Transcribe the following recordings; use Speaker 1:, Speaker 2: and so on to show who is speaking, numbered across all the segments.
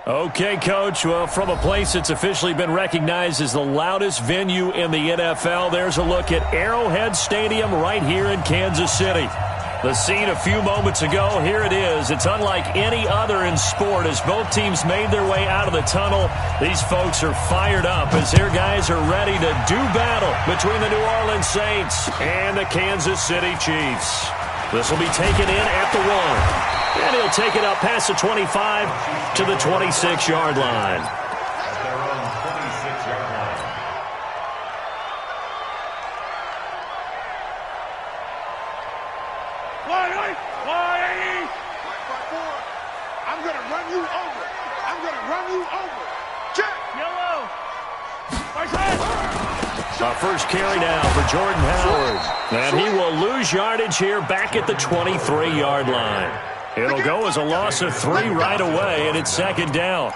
Speaker 1: Okay, Coach. Well, from a place that's officially been recognized as the loudest venue in the NFL, there's a look at Arrowhead Stadium right here in Kansas City. The scene a few moments ago, here it is. It's unlike any other in sport as both teams made their way out of the tunnel. These folks are fired up as their guys are ready to do battle between the New Orleans Saints and the Kansas City Chiefs. This will be taken in at the 1. And he'll take it up past the 25 to the 26-yard line.
Speaker 2: At their own 26-yard line.
Speaker 3: I'm going to run you over. I'm going to run you over. Check. Yellow.
Speaker 1: Our first carry now for Jordan Howard. And he will lose yardage here back at the 23-yard line. It'll go as a loss of 3 right away, and it's second down.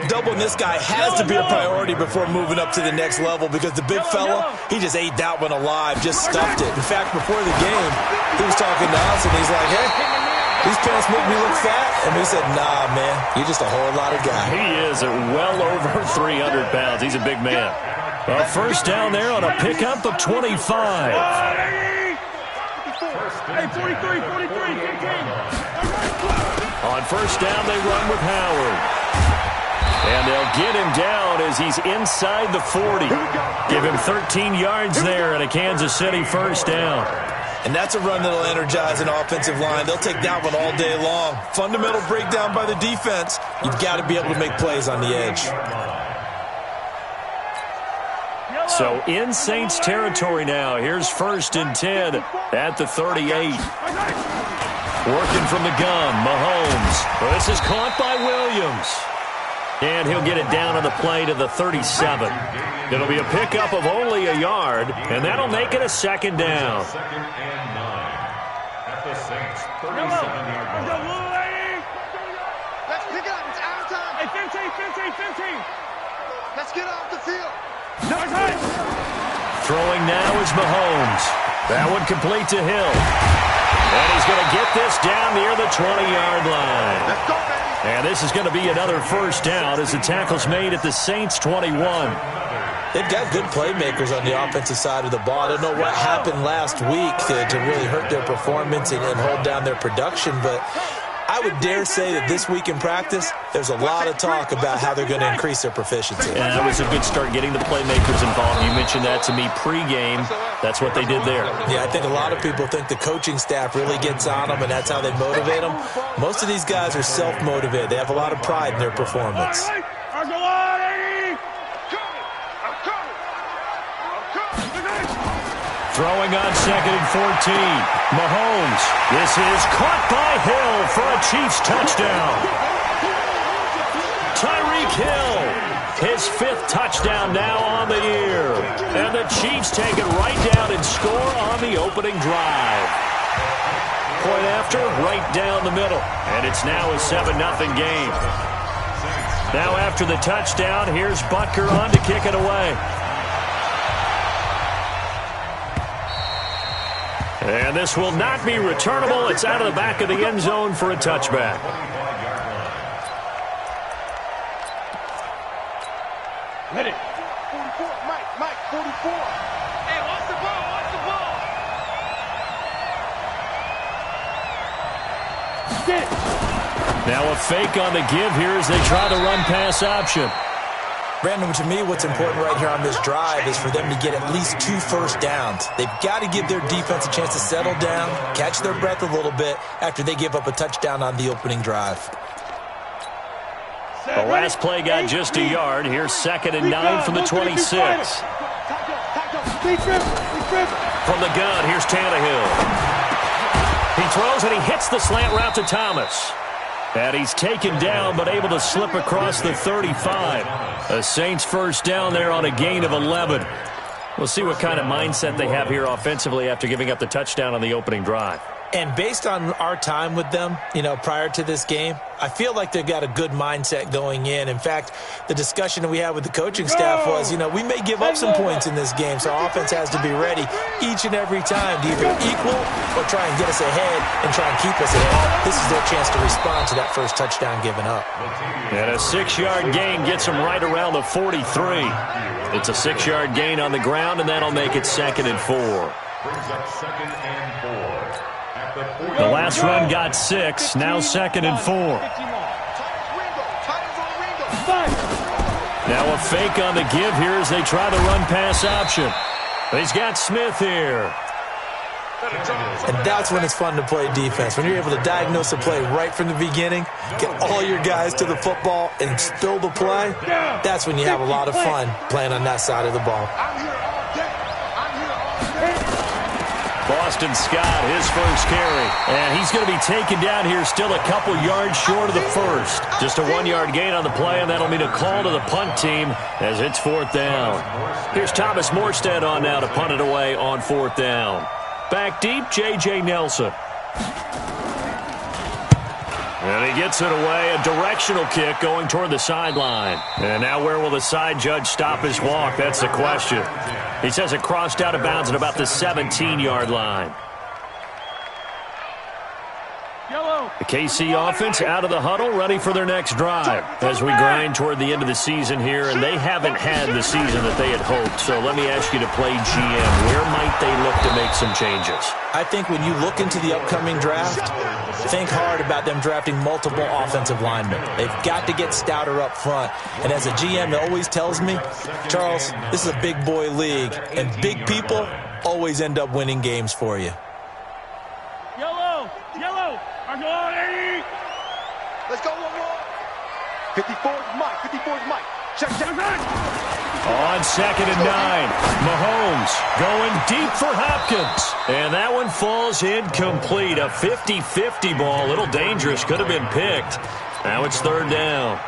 Speaker 4: Doubling this guy has to be a priority before moving up to the next level because the big fella, he just ate that one alive, just stuffed it. In fact, before the game, he was talking to us, and he's like, hey, these pants make me look fat. And we said, nah, man, you're just a whole lot of guy.
Speaker 1: He is at well over 300 pounds. He's a big man. Well, first down there on a pickup of 25.
Speaker 3: Hey, 43, 15.
Speaker 1: On first down, they run with Howard. And they'll get him down as he's inside the 40. Give him 13 yards there and a Kansas City first down.
Speaker 4: And that's a run that'll energize an offensive line. They'll take that one all day long. Fundamental breakdown by the defense. You've got to be able to make plays on the edge.
Speaker 1: So in Saints territory now. Here's first and 10 at the 38. Working from the gun, Mahomes. Well, this is caught by Williams. And he'll get it down on the play to the 37. It'll be a pickup of only a yard, and that'll make it a second down.
Speaker 2: Second and 9 at the Saints 37-yard line.
Speaker 3: Let's pick it up. It's our time. Hey, 15. Let's get off the field.
Speaker 1: Throwing now is Mahomes. That one complete to Hill. And he's going to get this down near the 20-yard line.
Speaker 3: Let's go, baby.
Speaker 1: And this is going to be another first down as the tackle's made at the Saints 21.
Speaker 4: They've got good playmakers on the offensive side of the ball. I don't know what happened last week to really hurt their performance and hold down their production, but I would dare say that this week in practice, there's a lot of talk about how they're going to increase their proficiency.
Speaker 1: And that was a good start getting the playmakers involved. You mentioned that to me pregame. That's what they did there.
Speaker 4: Yeah, I think a lot of people think the coaching staff really gets on them, and that's how they motivate them. Most of these guys are self-motivated. They have a lot of pride in their performance.
Speaker 1: Throwing on second and 14. Mahomes. This is caught by Hill for a Chiefs touchdown. Tyreek Hill. His 5th touchdown now on the year. And the Chiefs take it right down and score on the opening drive. Point after, right down the middle. And it's now a 7-0 game. Now after the touchdown, here's Butker on to kick it away. And this will not be returnable. It's out of the back of the end zone for a touchback.
Speaker 3: Hit it. 44, Mike, 44. Hey, watch the ball,
Speaker 1: Get it. Now a fake on the give here as they try to run pass option.
Speaker 4: Brandon, to me, what's important right here on this drive is for them to get at least 2 first downs. They've got to give their defense a chance to settle down, catch their breath a little bit after they give up a touchdown on the opening drive.
Speaker 1: The last play got just a yard. Here's second and 9 from the 26. From the gun, here's Tannehill. He throws and he hits the slant route to Thomas. And he's taken down but able to slip across the 35. A Saints first down there on a gain of 11. We'll see what kind of mindset they have here offensively after giving up the touchdown on the opening drive.
Speaker 4: And based on our time with them, prior to this game, I feel like they've got a good mindset going in. In fact, the discussion that we had with the coaching staff was, we may give up some points in this game, so our offense has to be ready each and every time to either equal or try and get us ahead and try and keep us ahead. This is their chance to respond to that first touchdown given up.
Speaker 1: And a 6-yard gain gets them right around the 43. It's a 6-yard gain on the ground, and that'll make it 2nd and 4.
Speaker 2: Brings up 2nd and 4.
Speaker 1: The last run got 6, now 2nd and 4. Now a fake on the give here as they try the run-pass option. He's got Smith here.
Speaker 4: And that's when it's fun to play defense. When you're able to diagnose a play right from the beginning, get all your guys to the football, and spill the play, that's when you have a lot of fun playing on that side of the ball.
Speaker 1: Boston Scott, his first carry. And he's going to be taken down here still a couple yards short of the first. Just a 1-yard gain on the play, and that'll mean a call to the punt team as it's 4th down. Here's Thomas Morstead on now to punt it away on 4th down. Back deep, J.J. Nelson. And he gets it away, a directional kick going toward the sideline. And now where will the side judge stop his walk? That's the question. He says it crossed out of bounds at about the 17-yard line. The KC offense out of the huddle, ready for their next drive as we grind toward the end of the season here, and they haven't had the season that they had hoped. So let me ask you to play GM. Where might they look to make some changes?
Speaker 4: I think when you look into the upcoming draft, think hard about them drafting multiple offensive linemen. They've got to get stouter up front. And as a GM, it always tells me, Charles, this is a big boy league, and big people always end up winning games for you.
Speaker 3: Yellow. Let's go one more. 54's Mike. 54's Mike. Check.
Speaker 1: On 2nd and 9, Mahomes going deep for Hopkins. And that one falls incomplete. A 50-50 ball. A little dangerous. Could have been picked. Now it's 3rd down.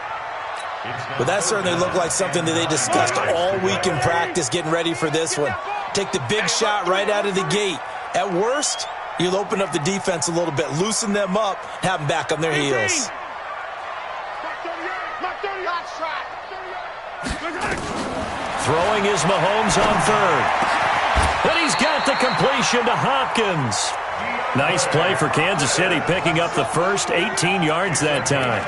Speaker 4: But that certainly looked like something that they discussed all week in practice getting ready for this one. Take the big shot right out of the gate. At worst, you'll open up the defense a little bit, loosen them up, have them back on their heels.
Speaker 1: Throwing is Mahomes on 3rd. And he's got the completion to Hopkins. Nice play for Kansas City, picking up the first 18 yards that time.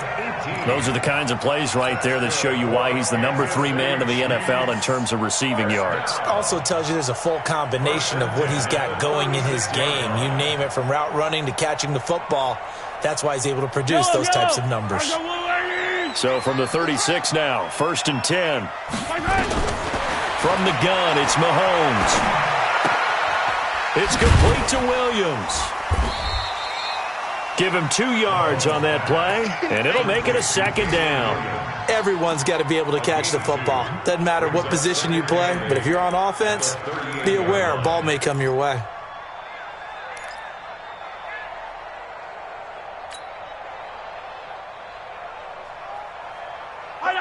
Speaker 1: Those are the kinds of plays right there that show you why he's the number 3 man in the NFL in terms of receiving yards.
Speaker 4: Also tells you there's a full combination of what he's got going in his game. You name it, from route running to catching the football. That's why he's able to produce those types of numbers.
Speaker 1: So from the 36 now, 1st and 10. From the gun, it's Mahomes. It's complete to Williams. Give him 2 yards on that play, and it'll make it a 2nd down.
Speaker 4: Everyone's got to be able to catch the football. Doesn't matter what position you play, but if you're on offense, be aware a ball may come your way.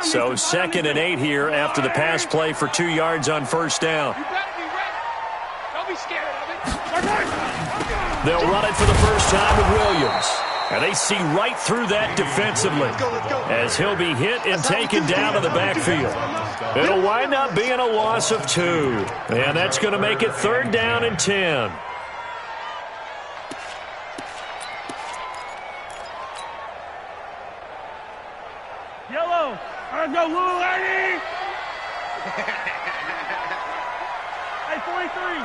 Speaker 1: So 2nd and 8 here after the pass play for 2 yards on 1st down.
Speaker 3: You better be ready. Don't be scared of it.
Speaker 1: They'll run it for the first time with Williams. And they see right through that defensively as he'll be hit and taken down to the backfield. It'll wind up being a loss of 2. And that's going to make it 3rd down and 10.
Speaker 3: Yellow. Let's go, little lady. Hey, 43.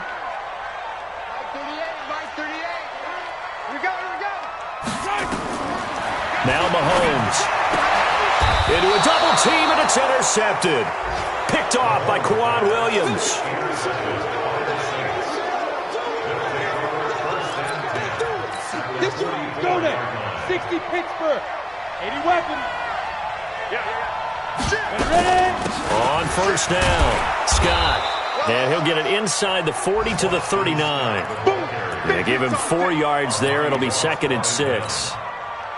Speaker 3: Mike 38. Here we go.
Speaker 1: Now Mahomes. Into a double team, and it's intercepted. Picked off by Quan Williams.
Speaker 3: Go there. 60 Pittsburgh. 80 weapons.
Speaker 1: On 1st down, Scott. And he'll get it inside the 40 to the 39. They give him 4 yards there. It'll be 2nd and 6.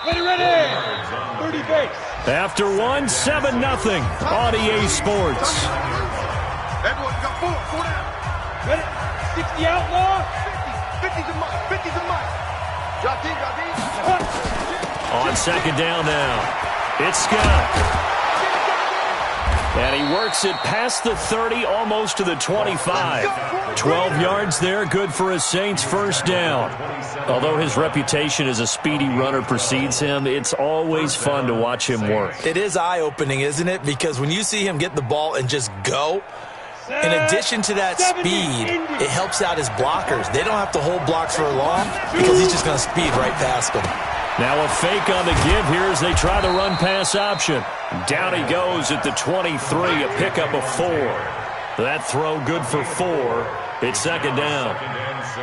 Speaker 3: Ready. 30 base.
Speaker 1: After 1, 7-0 on EA Sports.
Speaker 3: Everyone got 4 down. Ready. 60 outlaw. 50's a Mike.
Speaker 1: On second down now, it's Scott. And he works it past the 30, almost to the 25. 12 yards there, good for a Saints first down. Although his reputation as a speedy runner precedes him, it's always fun to watch him work.
Speaker 4: It is eye-opening, isn't it? Because when you see him get the ball and just go, in addition to that speed, it helps out his blockers. They don't have to hold blocks for long because he's just going to speed right past them.
Speaker 1: Now a fake on the give here as they try the run-pass option. Down he goes at the 23, a pickup of 4. That throw good for 4. It's second down.
Speaker 2: Second and 6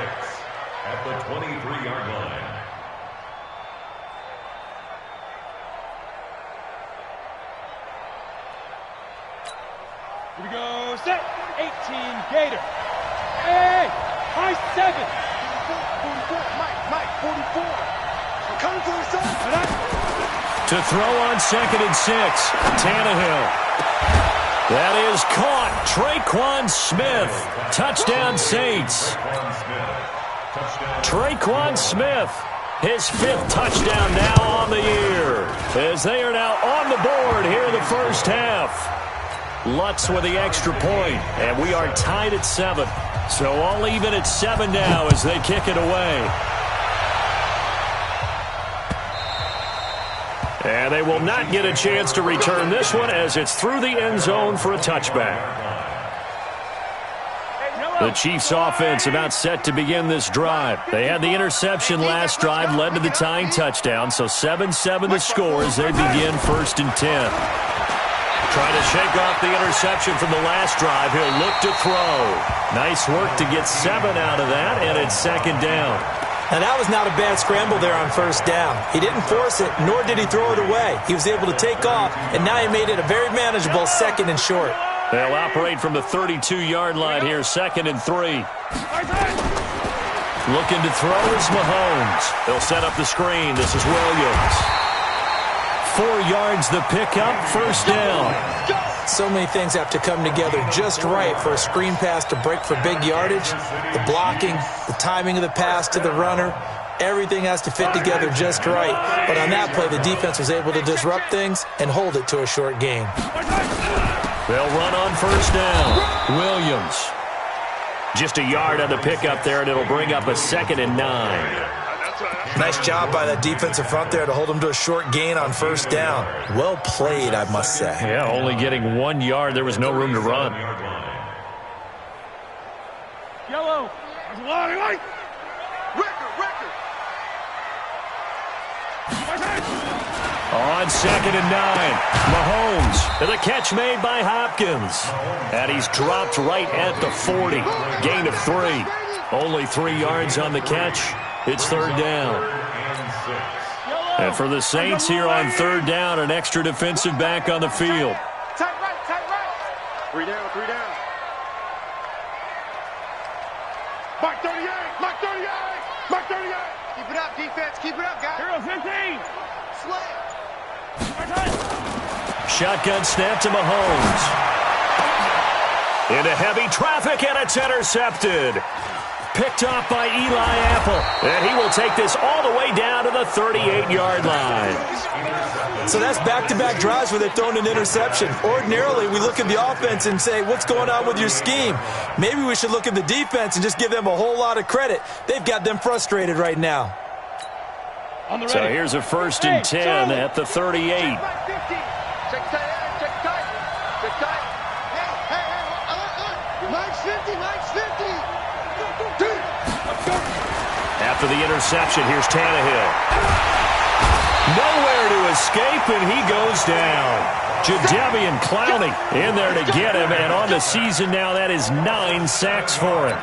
Speaker 2: at the 23-yard line.
Speaker 5: Here we go, set, 18, Gator. Hey, high 7.
Speaker 3: 44, Mike, 44. Coming for the zone.
Speaker 1: To throw on second and 6, Tannehill. That is caught. Traquan Smith. Touchdown Saints. Traquan Smith. His 5th touchdown now on the year. As they are now on the board here in the first half. Lutz with the extra point. And we are tied at 7. So all even at 7 now as they kick it away. And they will not get a chance to return this one as it's through the end zone for a touchback. The Chiefs offense about set to begin this drive. They had the interception last drive, led to the tying touchdown, so 7-7 the score as they begin first and 10. Trying to shake off the interception from the last drive. He'll look to throw. Nice work to get 7 out of that, and it's second down.
Speaker 4: Now, that was not a bad scramble there on first down. He didn't force it, nor did he throw it away. He was able to take off, and now he made it a very manageable second and short.
Speaker 1: They'll operate from the 32-yard line here, second and 3. Looking to throw is Mahomes. They'll set up the screen. This is Williams. 4 yards the pickup, first down.
Speaker 4: So many things have to come together just right for a screen pass to break for big yardage. The blocking, the timing of the pass to the runner, everything has to fit together just right. But on that play, the defense was able to disrupt things and hold it to a short gain.
Speaker 1: They'll run on first down. Williams. Just a yard on the pickup there, and it'll bring up a second and 9.
Speaker 4: Nice job by that defensive front there to hold them to a short gain on first down. Well played, I must say.
Speaker 1: Yeah, only getting 1 yard. There was no room to run.
Speaker 5: Yellow.
Speaker 1: On second and 9, Mahomes. The catch made by Hopkins. And he's dropped right at the 40. Gain of 3. Only 3 yards on the catch. It's third down. And for the Saints here on third down, an extra defensive back on the field.
Speaker 3: Tight right. 3 down, 3 down. Mark 38, Mark 38, Mark 38. Keep it up, defense. Keep it up, guys.
Speaker 5: Hero 15.
Speaker 3: Slam.
Speaker 1: Shotgun snap to Mahomes. Into heavy traffic, and it's intercepted. Picked off by Eli Apple. And he will take this all the way down to the 38-yard line.
Speaker 4: So that's back-to-back drives where they've thrown an interception. Ordinarily, we look at the offense and say, what's going on with your scheme? Maybe we should look at the defense and just give them a whole lot of credit. They've got them frustrated right now.
Speaker 1: So here's a first and 10 at the 38.
Speaker 3: Check tight, check tight. Check tight. Hey, Mike's 50, Mike's 50.
Speaker 1: After the interception, here's Tannehill. Nowhere to escape, and he goes down. Jadeveon Clowney in there to get him, and on the season now, that is 9 sacks for him.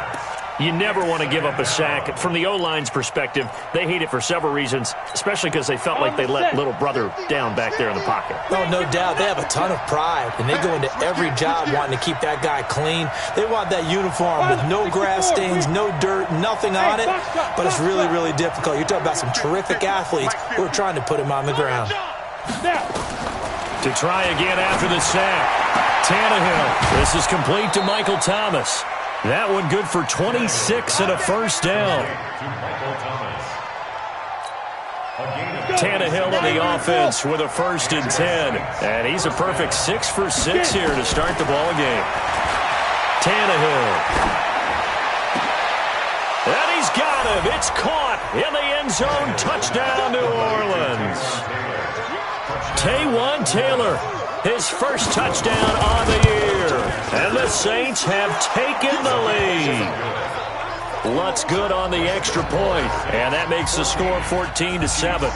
Speaker 1: You never want to give up a sack. From the O-line's perspective, they hate it for several reasons, especially because they felt like they let little brother down back there in the pocket.
Speaker 4: Oh, no doubt. They have a ton of pride, and they go into every job wanting to keep that guy clean. They want that uniform with no grass stains, no dirt, nothing on it, but it's really, really difficult. You're talking about some terrific athletes who are trying to put him on the ground.
Speaker 1: To try again after the sack, Tannehill. This is complete to Michael Thomas. That one good for 26 and a first down. Tannehill on the offense with a 1st and 10. And he's a perfect 6 for 6 here to start the ball game. Tannehill. And he's got him. It's caught in the end zone. Touchdown, New Orleans. Taywan Taylor, his first touchdown on the year. And the Saints have taken the lead. Lutz good on the extra point, and that makes the score 14-7.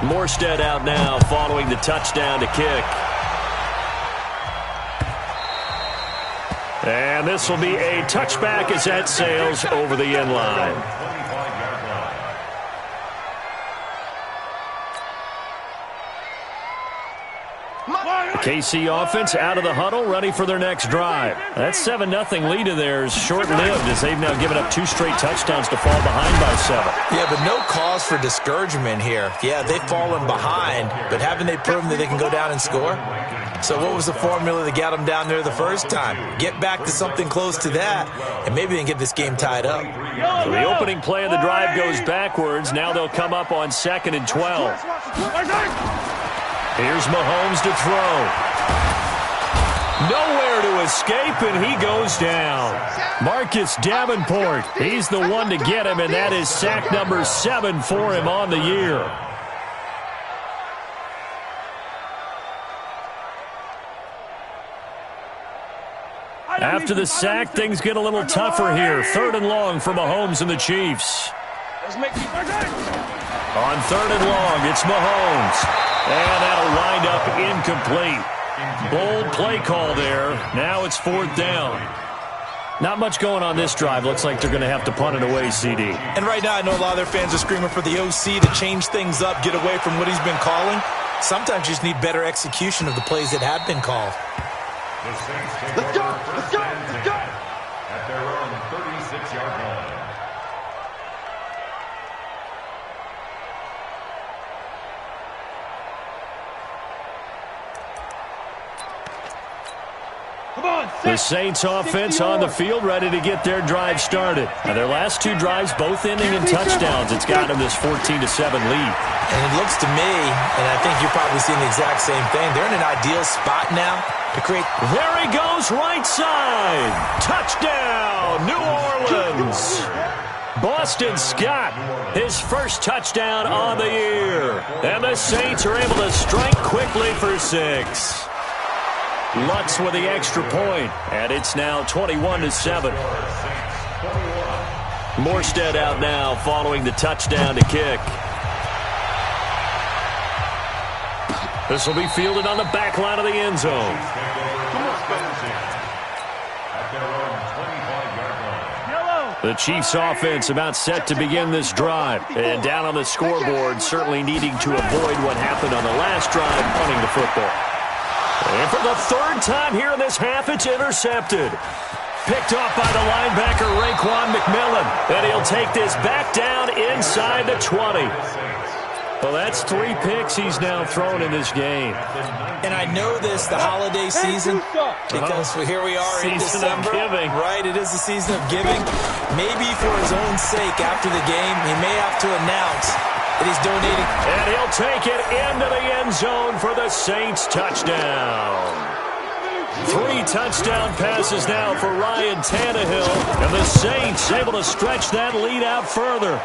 Speaker 1: Morstead out now following the touchdown to kick. And this will be a touchback as that sails over the end line. KC offense out of the huddle, ready for their next drive. That 7-0 lead of theirs short-lived as they've now given up 2 straight touchdowns to fall behind by 7.
Speaker 4: Yeah, but no cause for discouragement here. Yeah, they've fallen behind, but haven't they proven that they can go down and score? So what was the formula that got them down there the first time? Get back to something close to that, and maybe they can get this game tied up.
Speaker 1: So the opening play of the drive goes backwards. Now they'll come up on 2nd and 12. Here's Mahomes to throw. Nowhere to escape, and he goes down. Marcus Davenport, he's the one to get him, and that is sack number 7 for him on the year. After the sack, things get a little tougher here. 3rd and long for Mahomes and the Chiefs. On 3rd and long, it's Mahomes. And that'll wind up incomplete. Bold play call there. Now it's 4th down. Not much going on this drive. Looks like they're going to have to punt it away, CD.
Speaker 4: And right now I know a lot of their fans are screaming for the OC to change things up, get away from what he's been calling. Sometimes you just need better execution of the plays that have been called.
Speaker 3: Let's go! Let's go! Let's go!
Speaker 2: At their own 36-yard line.
Speaker 1: The Saints offense on the field, ready to get their drive started. Now their last 2 drives, both ending in touchdowns. It's got them this 14-7 lead.
Speaker 4: And it looks to me, and I think you're probably seeing the exact same thing, they're in an ideal spot now to create.
Speaker 1: There he goes, right side. Touchdown, New Orleans. Boston Scott, his first touchdown on the year. And the Saints are able to strike quickly for 6. Lutz with the extra point, and it's now 21-7. Morstead out now following the touchdown to kick. This will be fielded on the back line of the end zone. The Chiefs offense about set to begin this drive. And down on the scoreboard, certainly needing to avoid what happened on the last drive, punting the football. And for the 3rd time here in this half, it's intercepted. Picked off by the linebacker, Raekwon McMillan. And he'll take this back down inside the 20. Well, that's 3 picks he's now thrown in this game.
Speaker 4: And I know this, the holiday season, because here we are in December.
Speaker 1: Giving.
Speaker 4: Right, it is the season of giving. Maybe for his own sake after the game, he may have to announce that he's donating.
Speaker 1: And he'll take it into the end zone for the Saints touchdown. 3 touchdown passes now for Ryan Tannehill. And the Saints able to stretch that lead out further.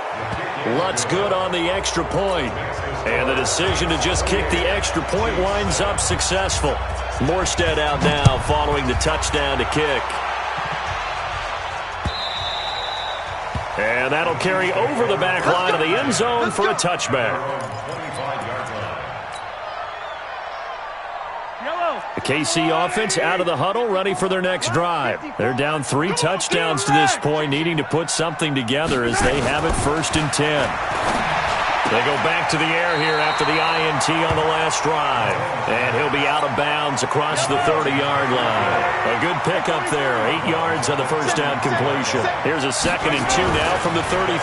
Speaker 1: Lutz good on the extra point. And the decision to just kick the extra point winds up successful. Morstead out now following the touchdown to kick. And that'll carry over the back line of the end zone for a touchback. The KC offense out of the huddle, ready for their next drive. They're down 3 touchdowns to this point, needing to put something together as they have it 1st and 10. They go back to the air here after the INT on the last drive. And he'll be out of bounds across the 30-yard line. A good pickup there, 8 yards on the first down completion. Here's a 2nd and 2 now from the 33.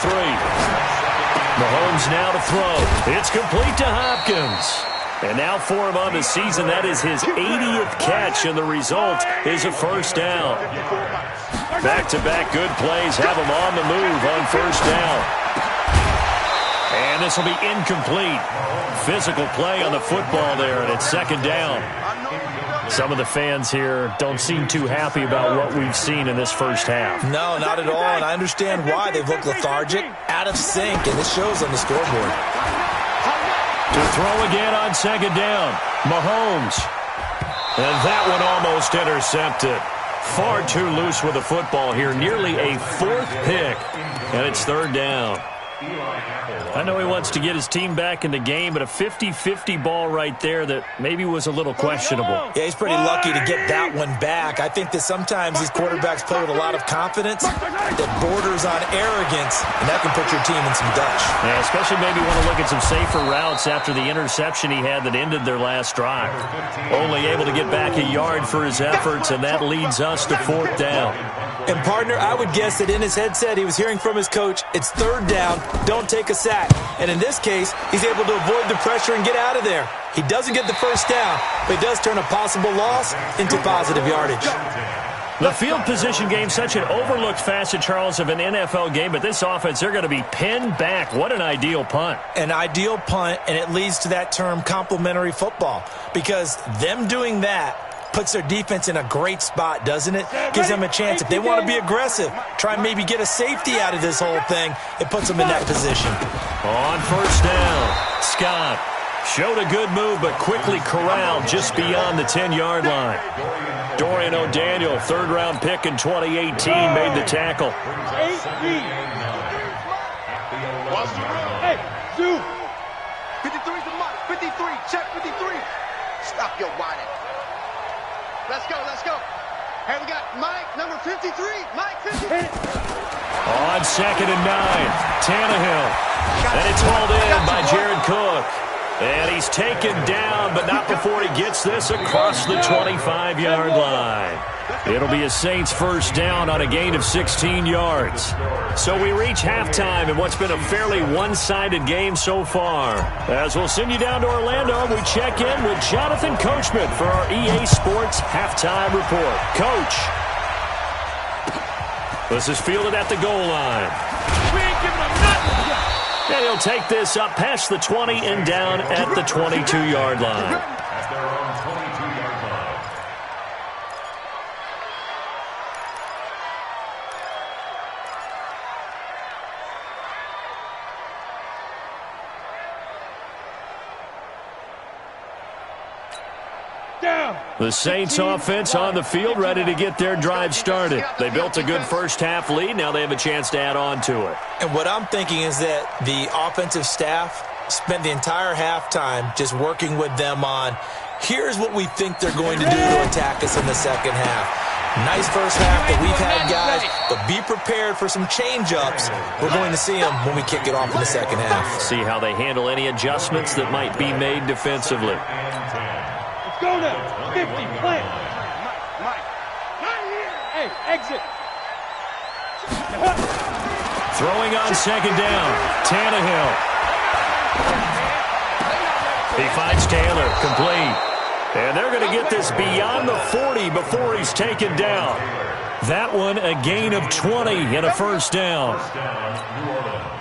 Speaker 1: Mahomes now to throw. It's complete to Hopkins. And now for him on the season, that is his 80th catch, and the result is a 1st down. Back-to-back good plays have him on the move on 1st down. And this will be incomplete. Physical play on the football there, and it's second down. Some of the fans here don't seem too happy about what we've seen in this first half.
Speaker 4: No, not at all, and I understand why. They've looked lethargic, out of sync, and this shows on the scoreboard.
Speaker 1: To throw again on second down, Mahomes. And that one almost intercepted. Far too loose with the football here. Nearly a fourth pick, and it's third down. I know he wants to get his team back in the game, but a 50-50 ball right there that maybe was a little questionable.
Speaker 4: Yeah, he's pretty lucky to get that one back. I think that sometimes these quarterbacks play with a lot of confidence that borders on arrogance, and that can put your team in some dutch.
Speaker 1: Yeah, especially maybe want to look at some safer routes after the interception he had that ended their last drive. Only able to get back a yard for his efforts, and that leads us to fourth down.
Speaker 4: And, partner, I would guess that in his headset he was hearing from his coach, it's third down, don't take a sack. And in this case, he's able to avoid the pressure and get out of there. He doesn't get the first down, but he does turn a possible loss into positive yardage.
Speaker 1: The field position game, such an overlooked facet, Charles, of an NFL game, but this offense, they're going to be pinned back. What an ideal punt.
Speaker 4: An ideal punt, and it leads to that term complementary football, because them doing that puts their defense in a great spot, doesn't it? Gives them a chance. If they want to be aggressive, try and maybe get a safety out of this whole thing, it puts them in that position.
Speaker 1: On first down, Scott showed a good move, but quickly corralled just beyond the 10-yard line. Dorian O'Daniel, third-round pick in 2018, made the tackle.
Speaker 5: Hey, Zoo.
Speaker 3: 53's the mark. 53. Check 53. Stop your whining. Let's go, let's go. Hey, we got Mike, number 53. Mike, 53.
Speaker 1: On second and 9, Tannehill. And it's hauled in by Jared Cook. And he's taken down, but not before he gets this across the 25-yard line. It'll be a Saints first down on a gain of 16 yards. So we reach halftime in what's been a fairly one-sided game so far. As we'll send you down to Orlando, we check in with Jonathan Coachman for our EA Sports Halftime Report. Coach. This is fielded at the goal line.
Speaker 5: We ain't giving up nothing.
Speaker 1: And he'll take this up past the 20 and down at the 22-yard line.
Speaker 2: At their own 22-yard line.
Speaker 5: Down.
Speaker 1: The Saints offense on the field, ready to get their drive started. They built a good first-half lead. Now they have a chance to add on to it.
Speaker 4: And what I'm thinking is that the offensive staff spent the entire halftime just working with them on, here's what we think they're going to do to attack us in the second half. Nice first half that we've had, guys, but be prepared for some change-ups. We're going to see them when we kick it off in the second half.
Speaker 1: See how they handle any adjustments that might be made defensively.
Speaker 5: Let's go now. 50, plant.
Speaker 3: Mike.
Speaker 5: Hey, exit.
Speaker 1: Throwing on second down, Tannehill. He finds Taylor, complete. And they're going to get this beyond the 40 before he's taken down. That one, a gain of 20 and a first down.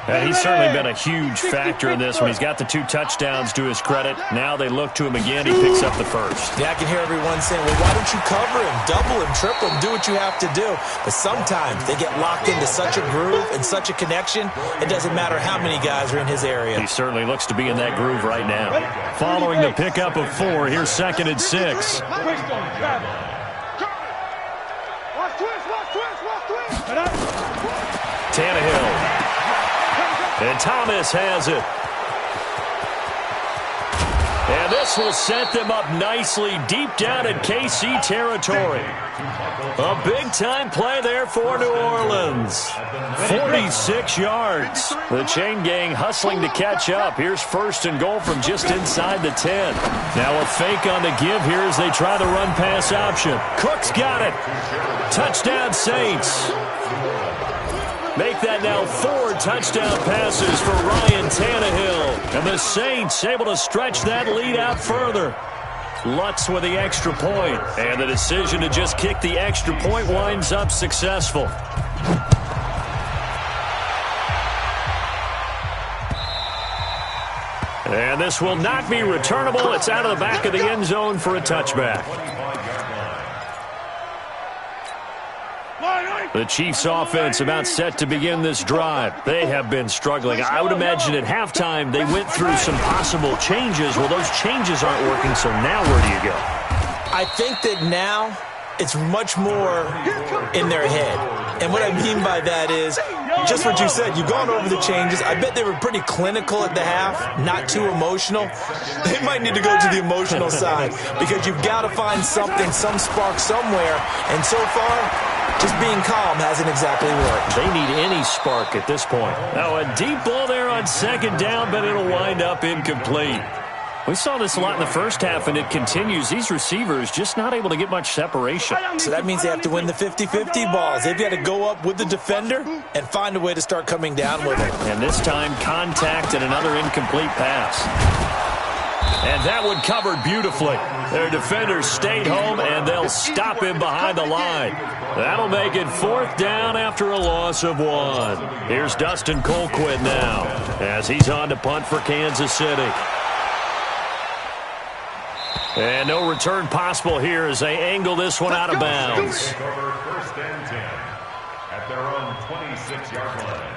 Speaker 1: And he's certainly been a huge factor in this one. He's got the 2 touchdowns to his credit. Now they look to him again. He picks up the first.
Speaker 4: Yeah, I can hear everyone saying, well, why don't you cover him, double him, triple him, do what you have to do. But sometimes they get locked into such a groove and such a connection, it doesn't matter how many guys are in his area.
Speaker 1: He certainly looks to be in that groove right now. Following the pickup of 4, here's second and 6.
Speaker 5: Quick on travel.
Speaker 3: Watch twist.
Speaker 1: Tannehill. And Thomas has it. And this will set them up nicely deep down in KC territory. A big-time play there for New Orleans. 46 yards. The chain gang hustling to catch up. Here's first and goal from just inside the 10. Now a fake on the give here as they try the run-pass option. Cook's got it. Touchdown Saints. Make that now 4 touchdown passes for Ryan Tannehill. And the Saints able to stretch that lead out further. Lutz with the extra point. And the decision to just kick the extra point winds up successful. And this will not be returnable. It's out of the back of the end zone for a touchback. The Chiefs offense about set to begin this drive. They have been struggling. I would imagine at halftime they went through some possible changes. Well, those changes aren't working, so now where do you go?
Speaker 4: I think that now it's much more in their head. And what I mean by that is just what you said. You've gone over the changes. I bet they were pretty clinical at the half, not too emotional. They might need to go to the emotional side because you've got to find something, some spark somewhere. And so far, just being calm hasn't exactly worked.
Speaker 1: They need any spark at this point. Now, a deep ball there on second down, but it'll wind up incomplete. We saw this a lot in the first half, and it continues. These receivers just not able to get much separation.
Speaker 4: So that means they have to win the 50-50 balls. They've got to go up with the defender and find a way to start coming down with it.
Speaker 1: And this time, contact and another incomplete pass. And that one covered beautifully. Their defenders stayed home, and they'll stop him behind the line. That'll make it 4th down after a loss of 1. Here's Dustin Colquitt now as he's on to punt for Kansas City. And no return possible here as they angle this one out of bounds.
Speaker 2: First and 10 at their own 26-yard line.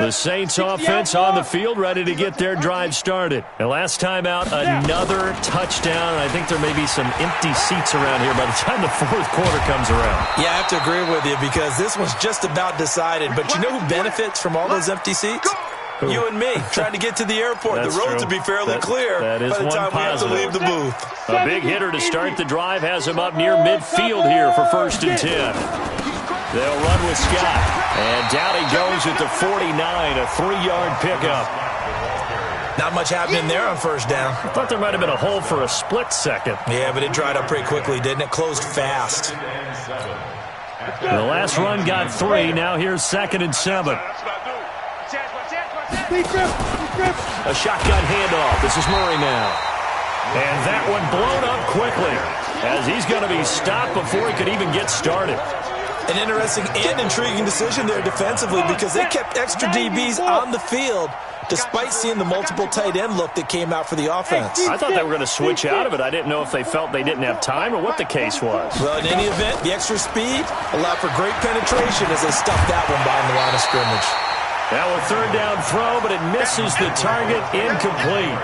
Speaker 1: The Saints offense on the field, ready to get their drive started. And last time out, another touchdown. I think there may be some empty seats around here by the time the 4th quarter comes around.
Speaker 4: Yeah, I have to agree with you because this one's just about decided. But you know who benefits from all those empty seats?
Speaker 1: Who?
Speaker 4: You and me, trying to get to the airport.
Speaker 1: That's
Speaker 4: the roads
Speaker 1: true.
Speaker 4: will be fairly clear
Speaker 1: that is
Speaker 4: by the
Speaker 1: one
Speaker 4: time
Speaker 1: positive.
Speaker 4: we have to leave the booth.
Speaker 1: A big hitter to start the drive has him up near midfield here for 1st and 10. They'll run with Scott. And down he goes at the 49, a 3-yard pickup.
Speaker 4: Not much happening there on 1st down.
Speaker 1: I thought there might have been a hole for a split second.
Speaker 4: Yeah, but it dried up pretty quickly, didn't it? Closed fast.
Speaker 1: The last run got 3. Now here's 2nd and 7. A shotgun handoff. This is Murray now. And that one blown up quickly as he's going to be stopped before he could even get started.
Speaker 4: An interesting and intriguing decision there defensively because they kept extra DBs on the field despite seeing the multiple tight end look that came out for the offense.
Speaker 1: I thought they were going to switch out of it. I didn't know if they felt they didn't have time or what the case was.
Speaker 4: Well, in any event, the extra speed allowed for great penetration as they stuffed that one behind the line of scrimmage.
Speaker 1: Now a 3rd down throw, but it misses the target, incomplete.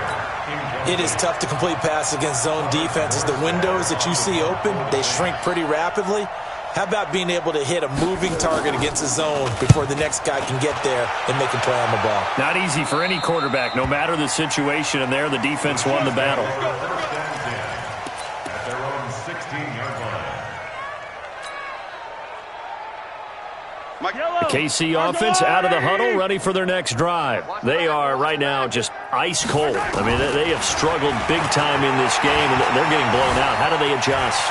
Speaker 4: It is tough to complete passes against zone defenses. The windows that you see open, they shrink pretty rapidly. How about being able to hit a moving target against a zone before the next guy can get there and make a play on the ball?
Speaker 1: Not easy for any quarterback, no matter the situation, and there the defense won the battle.
Speaker 2: At their own 16-yard line.
Speaker 1: The KC offense out of the huddle, ready for their next drive. They are right now just ice cold. I mean, they have struggled big time in this game, and they're getting blown out. How do they adjust?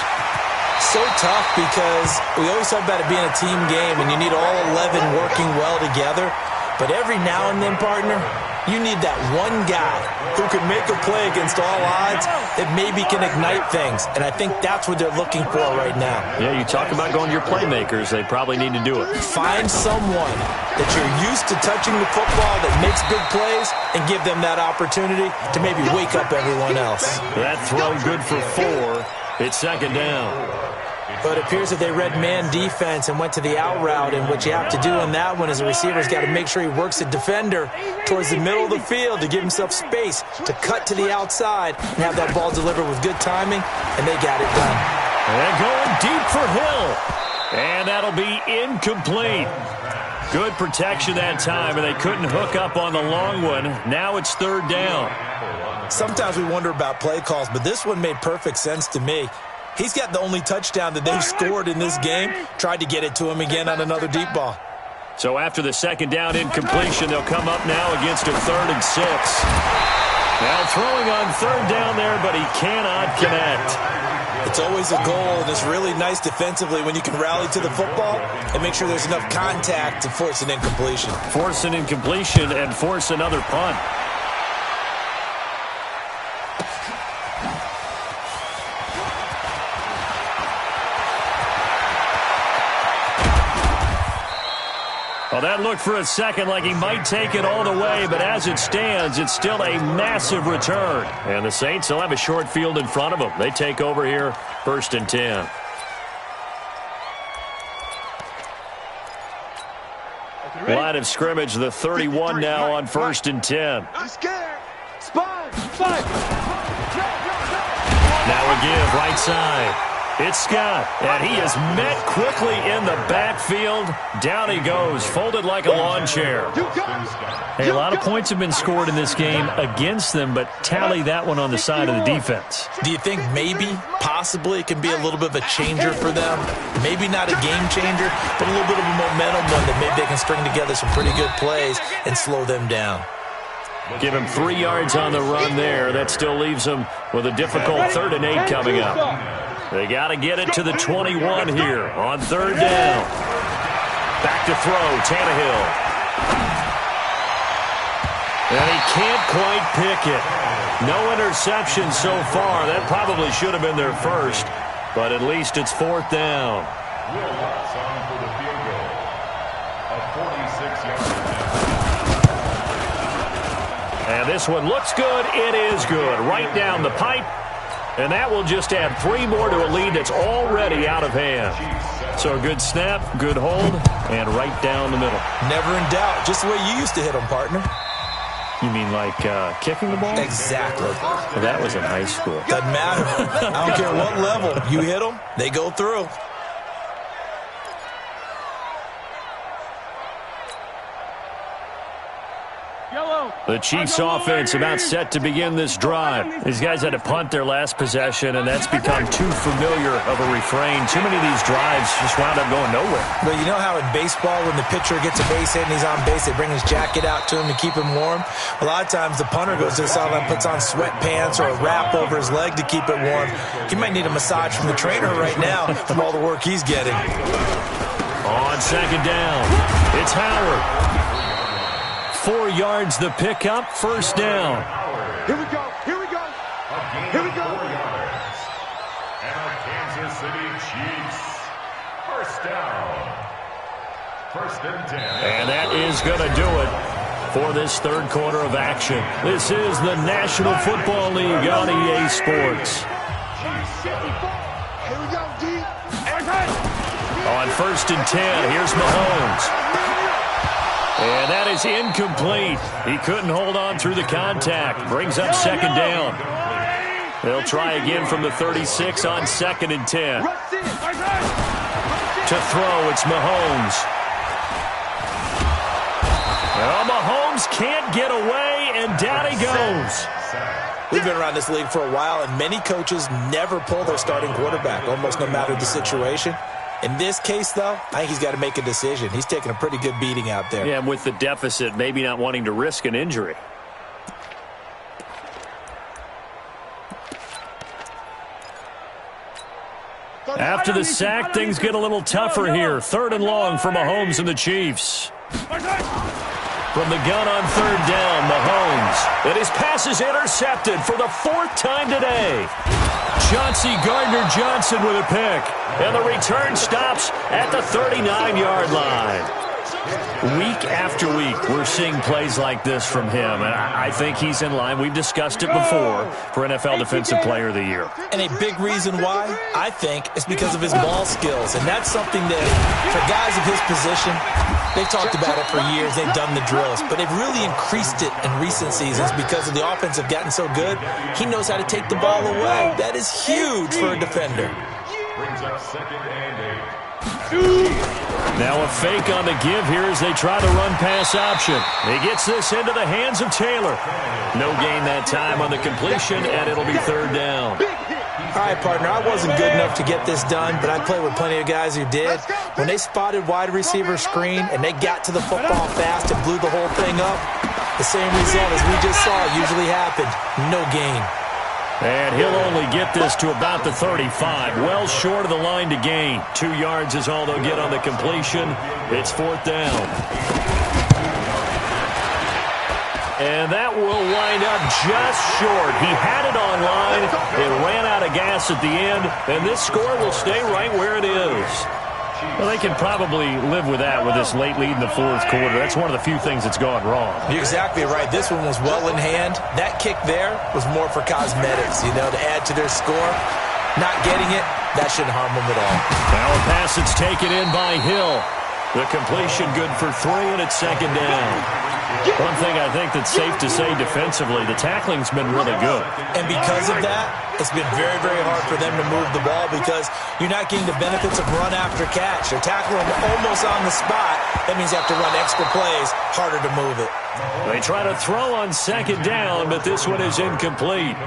Speaker 4: So tough because we always talk about it being a team game and you need all 11 working well together. But every now and then, partner, you need that one guy who can make a play against all odds that maybe can ignite things. And I think that's what they're looking for right now.
Speaker 1: Yeah, you talk about going to your playmakers. They probably need to do it.
Speaker 4: Find someone that you're used to touching the football that makes big plays and give them that opportunity to maybe wake up everyone else.
Speaker 1: That throw good for 4. It's 2nd down.
Speaker 4: But it appears that they read man defense and went to the out route, and what you have to do on that one is the receiver's got to make sure he works the defender towards the middle of the field to give himself space to cut to the outside and have that ball delivered with good timing, and they got it done.
Speaker 1: And going deep for Hill. And that'll be incomplete. Good protection that time, and they couldn't hook up on the long one. Now it's 3rd down.
Speaker 4: Sometimes we wonder about play calls, but this one made perfect sense to me. He's got the only touchdown that they've scored in this game. Tried to get it to him again on another deep ball.
Speaker 1: So after the 2nd down incompletion, they'll come up now against a 3rd and 6. Now throwing on 3rd down there, but he cannot connect.
Speaker 4: It's always a goal, and it's really nice defensively when you can rally to the football and make sure there's enough contact to force an incompletion.
Speaker 1: Force an incompletion and force another punt. Well, that looked for a second like he might take it all the way, but as it stands, it's still a massive return. And the Saints will have a short field in front of them. They take over here, 1st and 10. Line of scrimmage, the 31 now on 1st and 10.
Speaker 3: I'm scared. Spine.
Speaker 1: Now a give, right side. It's Scott, and he is met quickly in the backfield. Down he goes, folded like a lawn chair. Hey, a lot of points have been scored in this game against them, but tally that one on the side of the defense.
Speaker 4: Do you think maybe, possibly, it can be a little bit of a changer for them? Maybe not a game changer, but a little bit of a momentum one that maybe they can string together some pretty good plays and slow them down.
Speaker 1: Give him 3 yards on the run there. That still leaves him with a difficult 3rd and 8 coming up. They got to get it to the 21 here on 3rd down. Back to throw, Tannehill. And he can't quite pick it. No interception so far. That probably should have been their first, but at least it's 4th down.
Speaker 2: Will Watson for the field goal. A 46-yard.
Speaker 1: And this one looks good. It is good. Right down the pipe. And that will just add 3 more to a lead that's already out of hand. So a good snap, good hold, and right down the middle.
Speaker 4: Never in doubt. Just the way you used to hit them, partner.
Speaker 1: You mean like kicking the ball?
Speaker 4: Exactly.
Speaker 1: Well, that was in high school.
Speaker 4: Doesn't matter. I don't care what level. You hit them, they go through.
Speaker 1: The Chiefs offense about set to begin this drive. These guys had to punt their last possession, and that's become too familiar of a refrain. Too many of these drives just wound up going nowhere.
Speaker 4: But you know how in baseball, when the pitcher gets a base hit and he's on base, they bring his jacket out to him to keep him warm? A lot of times the punter goes to the sideline, puts on sweatpants or a wrap over his leg to keep it warm. He might need a massage from the trainer right now from all the work he's getting.
Speaker 1: On 2nd down, it's Howard. 4 yards the pickup, 1st down.
Speaker 3: Here we go. Here we go. Here we go.
Speaker 2: 4 yards. And our Kansas City Chiefs. 1st down. 1st and 10.
Speaker 1: And that is going to do it for this 3rd quarter of action. This is the National Football League on EA Sports.
Speaker 3: Here we go, D.
Speaker 1: On 1st and 10, here's Mahomes. And that is incomplete. He couldn't hold on through the contact. Brings up 2nd down. They'll try again from the 36 on 2nd and 10. To throw, it's Mahomes. Well, Mahomes can't get away, and down he goes.
Speaker 4: We've been around this league for a while, and many coaches never pull their starting quarterback, almost no matter the situation. In this case, though, I think he's got to make a decision. He's taking a pretty good beating out there.
Speaker 1: Yeah, and with the deficit, maybe not wanting to risk an injury. After the sack, things get a little tougher here. 3rd and long for Mahomes and the Chiefs. From the gun on 3rd down, Mahomes. And his pass is intercepted for the 4th time today. Chauncey Gardner-Johnson with a pick. And the return stops at the 39-yard line. Week after week, we're seeing plays like this from him, and I think he's in line. We've discussed it before for NFL Defensive Player of the Year.
Speaker 4: And a big reason why, I think, is because of his ball skills. And that's something that, for guys of his position, they've talked about it for years. They've done the drills. But they've really increased it in recent seasons because of the offense have gotten so good. He knows how to take the ball away. That is huge for a defender.
Speaker 2: Brings up 2nd and 8.
Speaker 1: Now a fake on the give here as they try the run-pass option. He gets this into the hands of Taylor. No gain that time on the completion, and it'll be 3rd down.
Speaker 4: All right, partner, I wasn't good enough to get this done, but I played with plenty of guys who did. When they spotted wide receiver screen and they got to the football fast and blew the whole thing up, the same result as we just saw usually happened. No gain.
Speaker 1: And he'll only get this to about the 35. Well short of the line to gain. 2 yards is all they'll get on the completion. It's 4th down. And that will wind up just short. He had it on line. It ran out of gas at the end. And this score will stay right where it is. Well, they can probably live with that with this late lead in the fourth quarter. That's one of the few things that's gone wrong.
Speaker 4: You're exactly right. This one was well in hand. That kick there was more for cosmetics, to add to their score. Not getting it, that shouldn't harm them at all.
Speaker 1: Now a pass that's taken in by Hill. The completion good for 3, and it's second down. One thing I think that's safe to say defensively, the tackling's been really good.
Speaker 4: And because of that, it's been very, very hard for them to move the ball because you're not getting the benefits of run after catch. They're tackling almost on the spot. That means you have to run extra plays, harder to move it.
Speaker 1: They try to throw on second down, but this one is incomplete.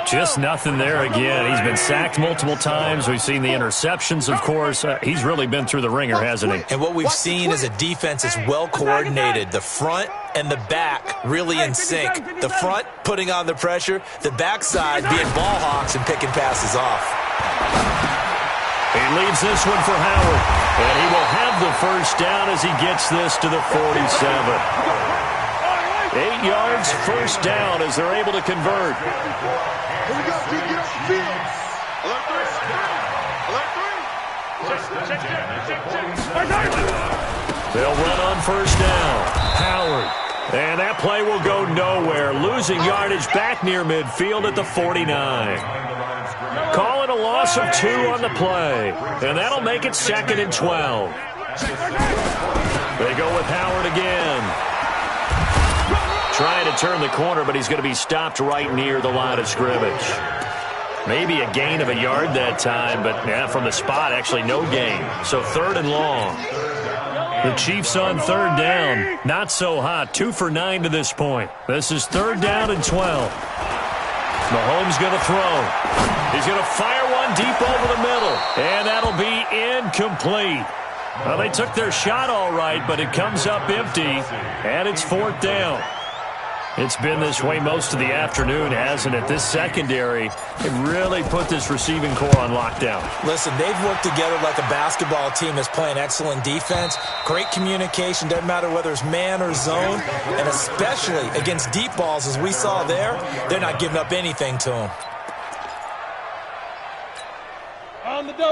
Speaker 1: Just nothing there again. He's been sacked multiple times. We've seen the interceptions, of course. He's really been through the ringer, hasn't he?
Speaker 4: And what we've seen is a defense is well coordinated. The front and the back really in sync. The front putting on the pressure, the backside being ball hawks and picking passes off.
Speaker 1: He leaves this one for Howard, and he will have the first down as he gets this to the 47. 8 yards, first down as they're able to convert.
Speaker 3: Here we go, G, get off the field. Alert 3.
Speaker 1: They'll run on first down. Howard. And that play will go nowhere. Losing yardage back near midfield at the 49. Calling a loss of 2 on the play. And that'll make it 2nd and 12. They go with Howard again. Trying to turn the corner, but he's going to be stopped right near the line of scrimmage. Maybe a gain of a yard that time, but from the spot, actually no gain. So 3rd and long. The Chiefs on 3rd down. Not so hot. 2 for 9 to this point. This is 3rd down and 12. Mahomes going to throw. He's going to fire one deep over the middle. And that'll be incomplete. Well, they took their shot all right, but it comes up empty. And it's 4th down. It's been this way most of the afternoon, hasn't it? This secondary, it really put this receiving core on lockdown.
Speaker 4: Listen, they've worked together like a basketball team that's playing excellent defense. Great communication, doesn't matter whether it's man or zone. And especially against deep balls, as we saw there, they're not giving up anything to them.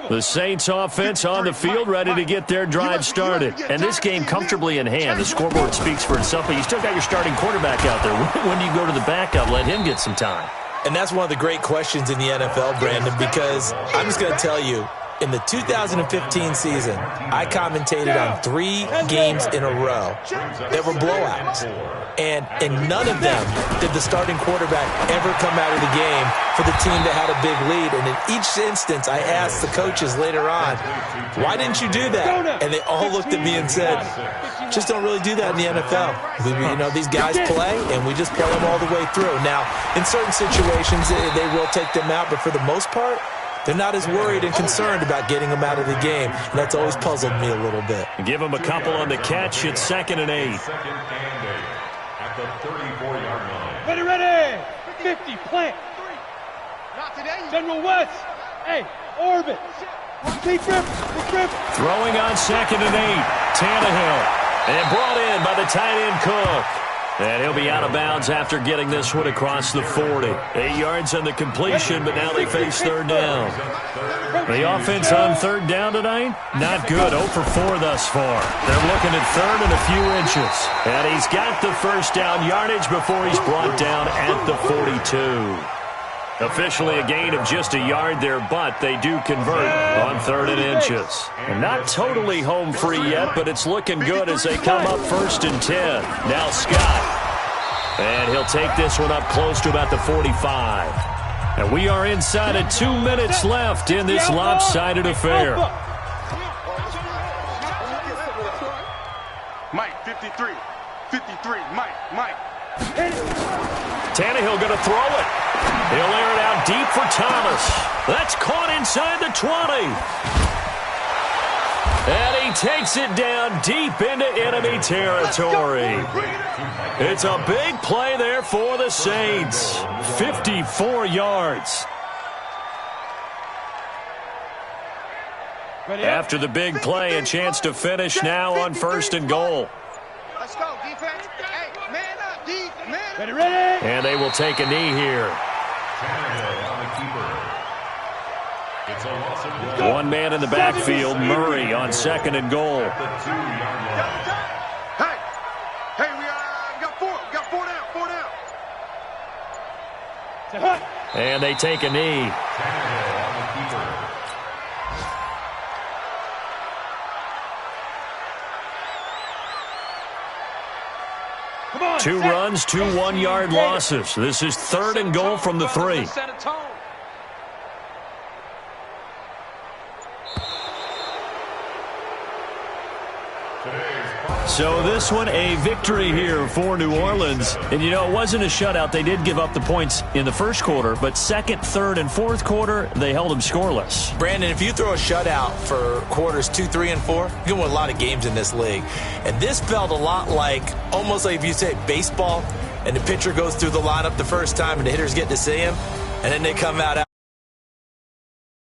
Speaker 1: The Saints offense on the field, ready to get their drive started. And this game comfortably in hand. The scoreboard speaks for itself, but you still got your starting quarterback out there. When do you go to the backup? Let him get some time.
Speaker 4: And that's one of the great questions in the NFL, Brandon, because I'm just going to tell you, in the 2015 season, I commentated on 3 games in a row that were blowouts. And in none of them did the starting quarterback ever come out of the game for the team that had a big lead. And in each instance, I asked the coaches later on, why didn't you do that? And they all looked at me and said, just don't really do that in the NFL. These guys play, and we just play them all the way through. Now, in certain situations, they will take them out, but for the most part, they're not as worried and concerned about getting them out of the game. And that's always puzzled me a little bit.
Speaker 1: Give them a couple on the catch. It's 2nd and 8.
Speaker 2: At the 34-yard line.
Speaker 5: Ready. 50, plant.
Speaker 3: Not today.
Speaker 5: General West. Hey, orbit. Keep grip.
Speaker 1: Throwing on 2nd and 8. Tannehill. And brought in by the tight end Cook. And he'll be out of bounds after getting this one across the 40. 8 yards on the completion, but now they face 3rd down. The offense on 3rd down tonight, not good. 0 for 4 thus far. They're looking at 3rd and a few inches. And he's got the first down yardage before he's brought down at the 42. Officially a gain of just a yard there, but they do convert on 3rd and inches. And not totally home free yet, but it's looking good as they come up 1st and 10. Now Scott. And he'll take this one up close to about the 45. And we are inside of 2 minutes left in this lopsided affair.
Speaker 3: Mike, 53. 53. Mike.
Speaker 1: Tannehill going to throw it. He'll air it out deep for Thomas. That's caught inside the 20. And he takes it down deep into enemy territory. It's a big play there for the Saints. 54 yards. After the big play, a chance to finish now on 1st and goal.
Speaker 3: Let's go, defense. Hey, man up, D. Man up.
Speaker 5: Ready.
Speaker 1: And they will take a knee here.
Speaker 2: It's a loss of 1.
Speaker 1: One man in the backfield, Murray on 2nd and goal.
Speaker 2: At the 2-yard line.
Speaker 3: Hey, we got 4. We got 4 down. 4 down.
Speaker 1: And they take a knee.
Speaker 2: Tannehill on the keeper.
Speaker 5: Come on,
Speaker 1: 2
Speaker 5: set.
Speaker 1: runs, 2 one-yard losses. This is 3rd and goal from the 3.
Speaker 5: Set a tone.
Speaker 1: So this one, a victory here for New Orleans. And, you know, it wasn't a shutout. They did give up the points in the first quarter, but 2nd, 3rd, and 4th quarter, they held them scoreless.
Speaker 4: Brandon, if you throw a shutout for quarters 2, 3, and 4, you can win a lot of games in this league. And this felt a lot like, almost like if you say baseball, and the pitcher goes through the lineup the first time and the hitters get to see him, and then they come out